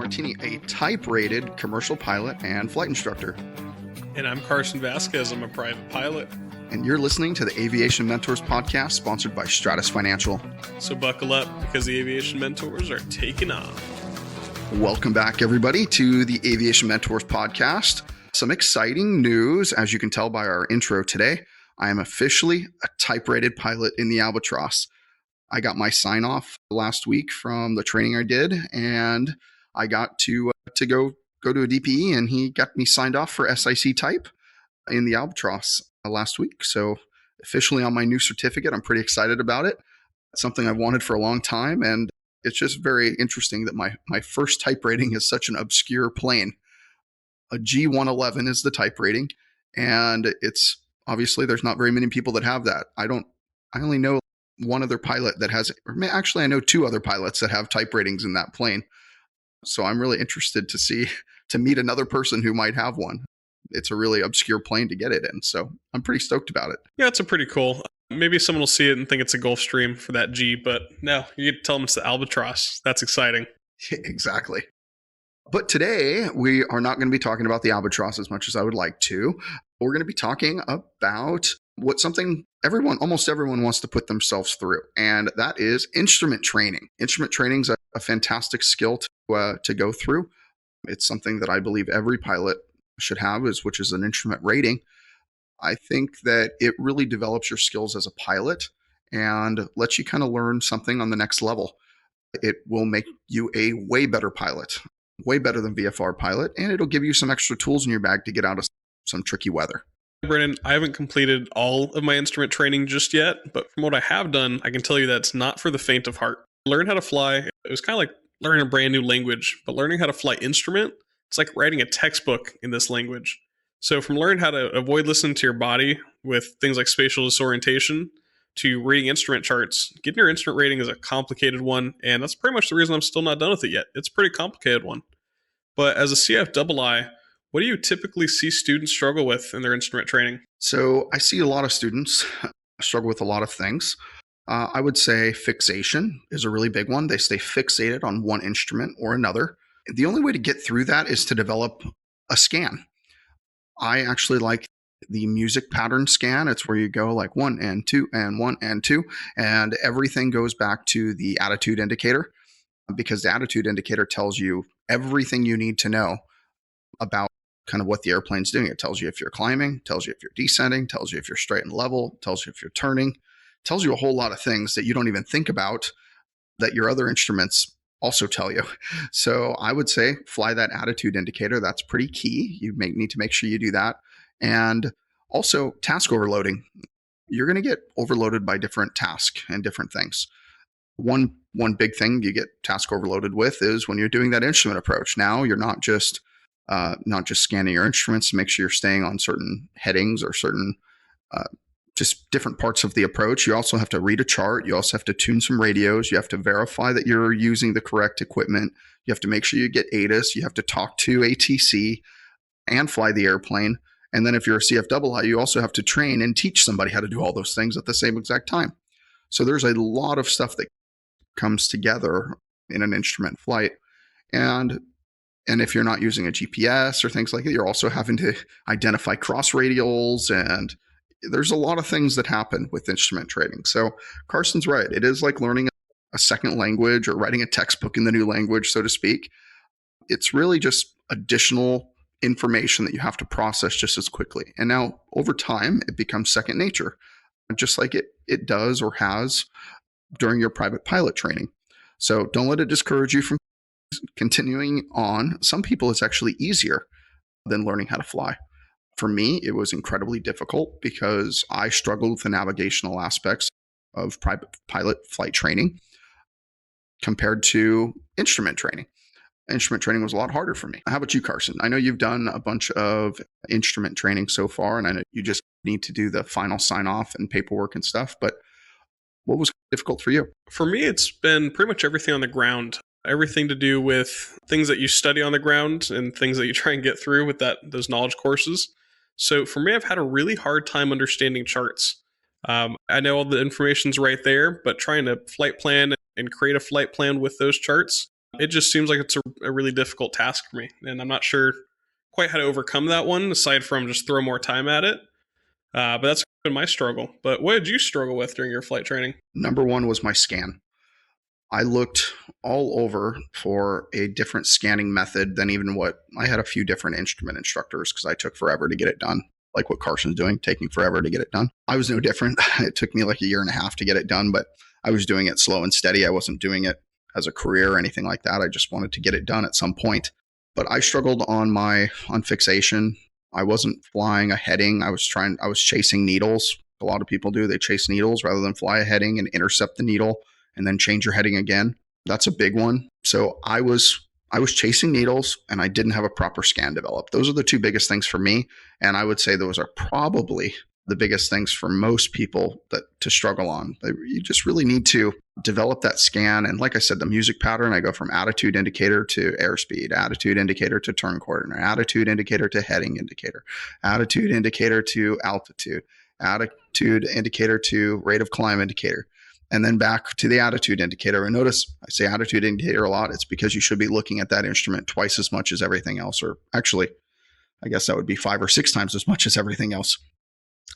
Martini, a type-rated commercial pilot and flight instructor. And I'm Carson Vasquez. I'm a private pilot. And you're listening to the Aviation Mentors podcast, sponsored by Stratus Financial. So buckle up, because the Aviation Mentors are taking off. Welcome back, everybody, to the Aviation Mentors podcast. Some exciting news, as you can tell by our intro today. I am officially a type-rated pilot in the Albatross. I got my sign-off last week from the training I did, and I got to go to a DPE, and he got me signed off for SIC type in the Albatross last week. So officially on my new certificate, I'm pretty excited about it. It's something I've wanted for a long time, and it's just very interesting that my first type rating is such an obscure plane. A G111 is the type rating, and it's obviously there's not very many people that have that. I only know one other pilot that has, or actually I know two other pilots that have type ratings in that plane. So I'm really interested to meet another person who might have one. It's a really obscure plane to get it in. So I'm pretty stoked about it. Yeah, it's a pretty cool. Maybe someone will see it and think it's a Gulfstream for that G, but no, you get to tell them it's the Albatross. That's exciting. Exactly. But today we are not going to be talking about the Albatross as much as I would like to. We're going to be talking about almost everyone wants to put themselves through, and that is instrument training. Instrument training is a fantastic skill to go through. It's something that I believe every pilot should have, which is an instrument rating. I think that it really develops your skills as a pilot and lets you kind of learn something on the next level. It will make you a way better pilot, way better than VFR pilot, and it'll give you some extra tools in your bag to get out of some tricky weather. Brennan, I haven't completed all of my instrument training just yet, but from what I have done, I can tell you that's not for the faint of heart. Learn how to fly. It was kind of like learning a brand new language, but learning how to fly instrument, it's like writing a textbook in this language. So from learning how to avoid listening to your body with things like spatial disorientation to reading instrument charts, getting your instrument rating is a complicated one, and that's pretty much the reason I'm still not done with it yet. It's a pretty complicated one. But as a CFII, what do you typically see students struggle with in their instrument training? So I see a lot of students struggle with a lot of things. I would say fixation is a really big one. They stay fixated on one instrument or another. The only way to get through that is to develop a scan. I actually like the music pattern scan. It's where you go like 1 and 2 and 1 and 2, and everything goes back to the attitude indicator, because the attitude indicator tells you everything you need to know about kind of what the airplane's doing. It tells you if you're climbing, tells you if you're descending, tells you if you're straight and level, tells you if you're turning, tells you a whole lot of things that you don't even think about that your other instruments also tell you. So I would say fly that attitude indicator. That's pretty key. You need to make sure you do that. And also task overloading. You're going to get overloaded by different tasks and different things. One big thing you get task overloaded with is when you're doing that instrument approach. Now you're not just scanning your instruments to make sure you're staying on certain headings or certain just different parts of the approach. You also have to read a chart. You also have to tune some radios. You have to verify that you're using the correct equipment. You have to make sure you get ATIS. You have to talk to ATC and fly the airplane. And then if you're a CFII, you also have to train and teach somebody how to do all those things at the same exact time. So there's a lot of stuff that comes together in an instrument flight. And if you're not using a GPS or things like that, you're also having to identify cross radials, and there's a lot of things that happen with instrument training. So Carson's right. It is like learning a second language or writing a textbook in the new language, so to speak. It's really just additional information that you have to process just as quickly. And now over time, it becomes second nature, just like it does or has during your private pilot training. So don't let it discourage you from continuing on. Some people, it's actually easier than learning how to fly. For me, it was incredibly difficult because I struggled with the navigational aspects of private pilot flight training compared to instrument training. Instrument training was a lot harder for me. How about you, Carson? I know you've done a bunch of instrument training so far, and I know you just need to do the final sign-off and paperwork and stuff, but what was difficult for you? For me, it's been pretty much everything on the ground. Everything to do with things that you study on the ground and things that you try and get through with those knowledge courses. So for me, I've had a really hard time understanding charts. I know all the information's right there, but trying to flight plan and create a flight plan with those charts, It just seems like it's a really difficult task for me, and I'm not sure quite how to overcome that one, aside from just throw more time at it. But that's been my struggle. But what did you struggle with during your flight training? Number one was my scan. I looked all over for a different scanning method than even what I had. A few different instrument instructors because I took forever to get it done, like what Carson's doing, taking forever to get it done. I was no different. It took me like a year and a half to get it done, but I was doing it slow and steady. I wasn't doing it as a career or anything like that. I just wanted to get it done at some point. But I struggled on fixation. I wasn't flying a heading. I was chasing needles. A lot of people do. They chase needles rather than fly a heading and intercept the needle and then change your heading again. That's a big one. So I was chasing needles and I didn't have a proper scan developed. Those are the two biggest things for me. And I would say those are probably the biggest things for most people that to struggle on. You just really need to develop that scan. And like I said, the music pattern, I go from attitude indicator to airspeed, attitude indicator to turn coordinate, attitude indicator to heading indicator, attitude indicator to altitude, attitude indicator to rate of climb indicator, and then back to the attitude indicator. And notice I say attitude indicator a lot. It's because you should be looking at that instrument twice as much as everything else, or actually, I guess that would be 5 or 6 times as much as everything else,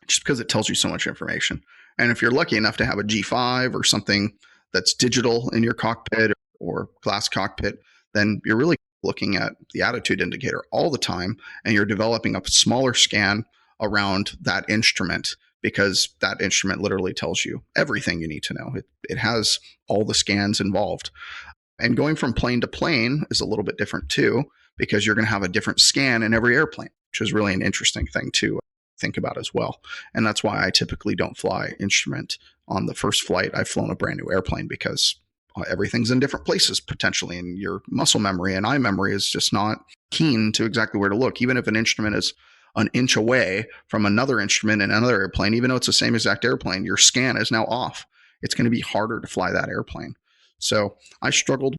just because it tells you so much information. And if you're lucky enough to have a G5 or something that's digital in your cockpit or glass cockpit, then you're really looking at the attitude indicator all the time, and you're developing a smaller scan around that instrument because that instrument literally tells you everything you need to know. It has all the scans involved. And going from plane to plane is a little bit different too, because you're going to have a different scan in every airplane, which is really an interesting thing to think about as well. And that's why I typically don't fly instrument on the first flight. I've flown a brand new airplane because everything's in different places potentially, and your muscle memory and eye memory is just not keen to exactly where to look. Even if an instrument is an inch away from another instrument in another airplane, even though it's the same exact airplane, your scan is now off. It's going to be harder to fly that airplane. So I struggled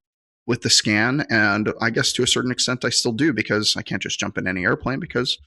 with the scan, and I guess to a certain extent I still do, because I can't just jump in any airplane, because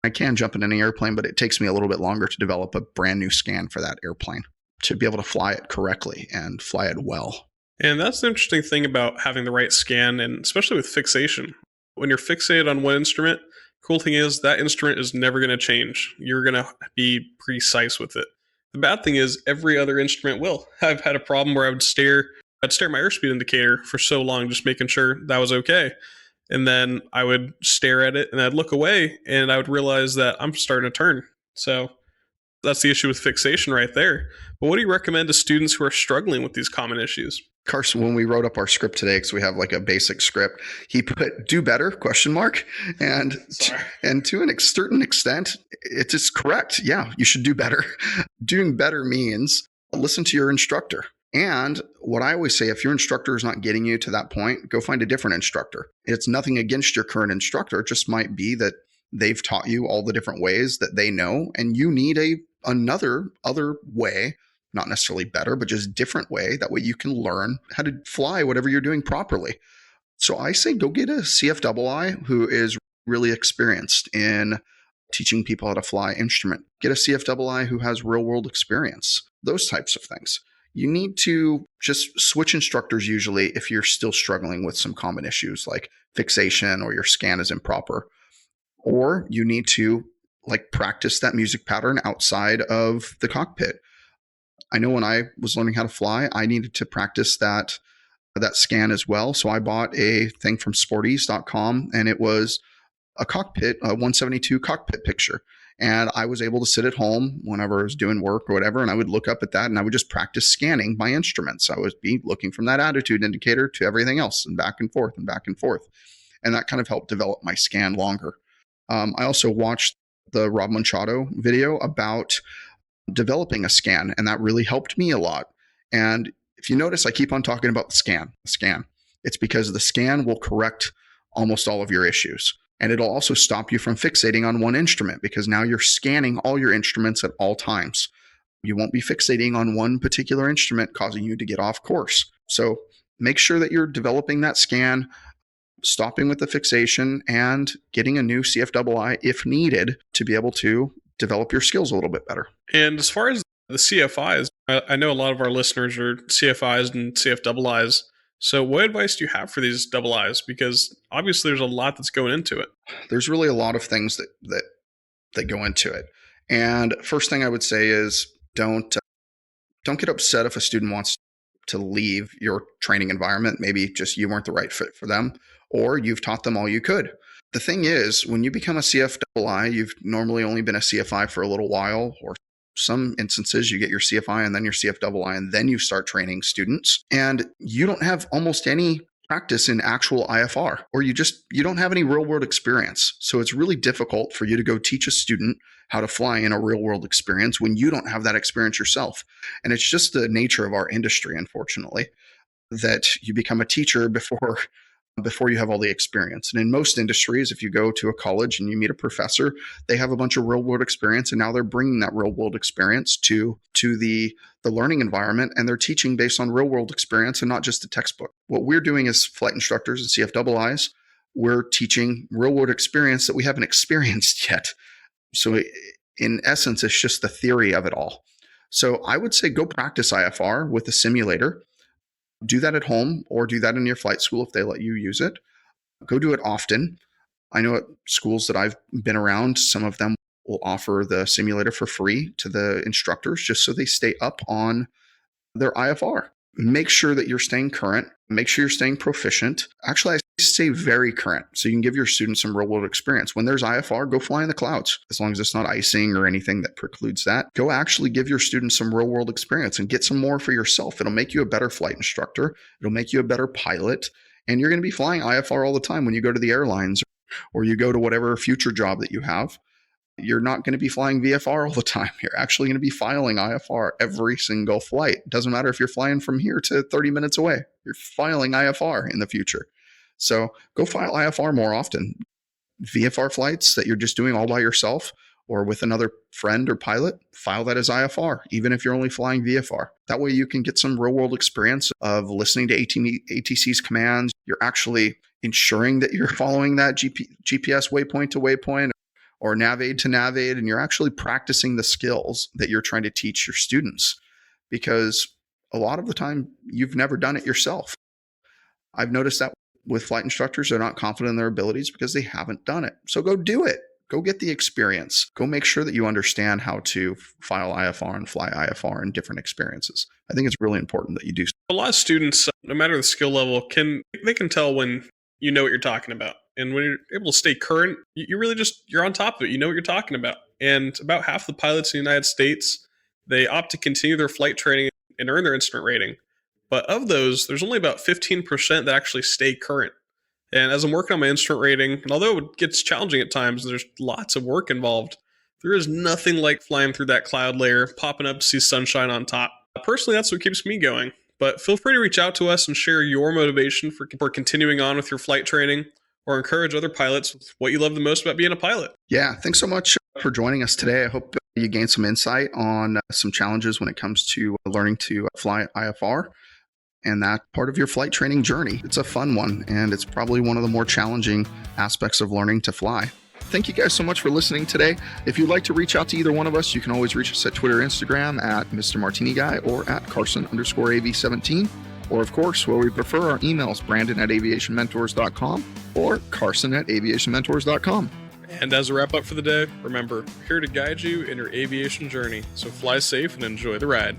I can jump in any airplane, but it takes me a little bit longer to develop a brand new scan for that airplane to be able to fly it correctly and fly it well. And that's the interesting thing about having the right scan, and especially with fixation. When you're fixated on one instrument, cool thing is that instrument is never going to change. You're going to be precise with it. The bad thing is every other instrument will. I've had a problem where I'd stare at my airspeed indicator for so long, just making sure that was okay. And then I would stare at it and I'd look away and I would realize that I'm starting to turn. So that's the issue with fixation right there. But what do you recommend to students who are struggling with these common issues? Carson, when we wrote up our script today, because we have like a basic script, he put "do better?" ? And to a certain extent, it is correct. Yeah, you should do better. Doing better means listen to your instructor. And what I always say, if your instructor is not getting you to that point, go find a different instructor. It's nothing against your current instructor. It just might be that they've taught you all the different ways that they know, and you need another way. Not necessarily better, but just different way. That way you can learn how to fly whatever you're doing properly. So I say go get a CFII who is really experienced in teaching people how to fly instrument. Get a CFII who has real world experience, those types of things. You need to just switch instructors usually if you're still struggling with some common issues like fixation or your scan is improper. Or you need to practice that music pattern outside of the cockpit. I know when I was learning how to fly, I needed to practice that scan as well. So I bought a thing from sporties.com, and it was a 172 cockpit picture. And I was able to sit at home whenever I was doing work or whatever, and I would look up at that and I would just practice scanning my instruments. I would be looking from that attitude indicator to everything else and back and forth and back and forth. And that kind of helped develop my scan longer. I also watched the Rob Machado video about developing a scan, and that really helped me a lot. And if you notice, I keep on talking about the scan. It's because the scan will correct almost all of your issues. And it'll also stop you from fixating on one instrument, because now you're scanning all your instruments at all times. You won't be fixating on one particular instrument, causing you to get off course. So make sure that you're developing that scan, stopping with the fixation, and getting a new CFII if needed to be able to develop your skills a little bit better. And as far as the CFIs, I know a lot of our listeners are CFIs and CFIIs. So, what advice do you have for these double I's? Because obviously, there's a lot that's going into it. There's really a lot of things that go into it. And first thing I would say is don't get upset if a student wants to leave your training environment. Maybe just you weren't the right fit for them, or you've taught them all you could. The thing is, when you become a CFII, you've normally only been a CFI for a little while, or some instances you get your CFI and then your CFII, and then you start training students. And you don't have almost any practice in actual IFR, or you don't have any real world experience. So it's really difficult for you to go teach a student how to fly in a real world experience when you don't have that experience yourself. And it's just the nature of our industry, unfortunately, that you become a teacher before you have all the experience. And in most industries, if you go to a college and you meet a professor, they have a bunch of real world experience, and now they're bringing that real world experience to the learning environment, and they're teaching based on real world experience and not just a textbook. What we're doing as flight instructors and CFIIs, we're teaching real world experience that we haven't experienced yet. So in essence, it's just the theory of it all. So I would say go practice IFR with a simulator. Do that at home, or do that in your flight school if they let you use it. Go do it often. I know at schools that I've been around, some of them will offer the simulator for free to the instructors just so they stay up on their IFR. Make sure that you're staying current. Make sure you're staying proficient. Actually, I say very current, so you can give your students some real world experience. When there's IFR, go fly in the clouds. As long as it's not icing or anything that precludes that, go actually give your students some real world experience and get some more for yourself. It'll make you a better flight instructor. It'll make you a better pilot. And you're going to be flying IFR all the time when you go to the airlines or you go to whatever future job that you have. You're not going to be flying VFR all the time. You're actually going to be filing IFR every single flight. It doesn't matter if you're flying from here to 30 minutes away. You're filing IFR in the future. So go file IFR more often. VFR flights that you're just doing all by yourself or with another friend or pilot, file that as IFR, even if you're only flying VFR. That way you can get some real world experience of listening to ATC's commands. You're actually ensuring that you're following that GPS waypoint to waypoint or navigate to navigate, and you're actually practicing the skills that you're trying to teach your students, because a lot of the time you've never done it yourself. I've noticed that with flight instructors, they're not confident in their abilities because they haven't done it. So go do it. Go get the experience. Go make sure that you understand how to file IFR and fly IFR in different experiences. I think it's really important that you do. A lot of students, no matter the skill level, can tell when you know what you're talking about. And when you're able to stay current, you're on top of it. You know what you're talking about. And about half the pilots in the United States, they opt to continue their flight training and earn their instrument rating. But of those, there's only about 15% that actually stay current. And as I'm working on my instrument rating, and although it gets challenging at times, there's lots of work involved, there is nothing like flying through that cloud layer, popping up to see sunshine on top. Personally, that's what keeps me going. But feel free to reach out to us and share your motivation for continuing on with your flight training, or encourage other pilots with what you love the most about being a pilot. Yeah, thanks so much for joining us today. I hope you gained some insight on some challenges when it comes to learning to fly IFR and that part of your flight training journey. It's a fun one, and it's probably one of the more challenging aspects of learning to fly. Thank you guys so much for listening today. If you'd like to reach out to either one of us, you can always reach us at Twitter, Instagram at Mr. Martini Guy or at Carson_AV17. Or, of course, where we prefer, our emails, Brandon@aviationmentors.com or Carson@aviationmentors.com. And as a wrap up for the day, remember, we're here to guide you in your aviation journey. So fly safe and enjoy the ride.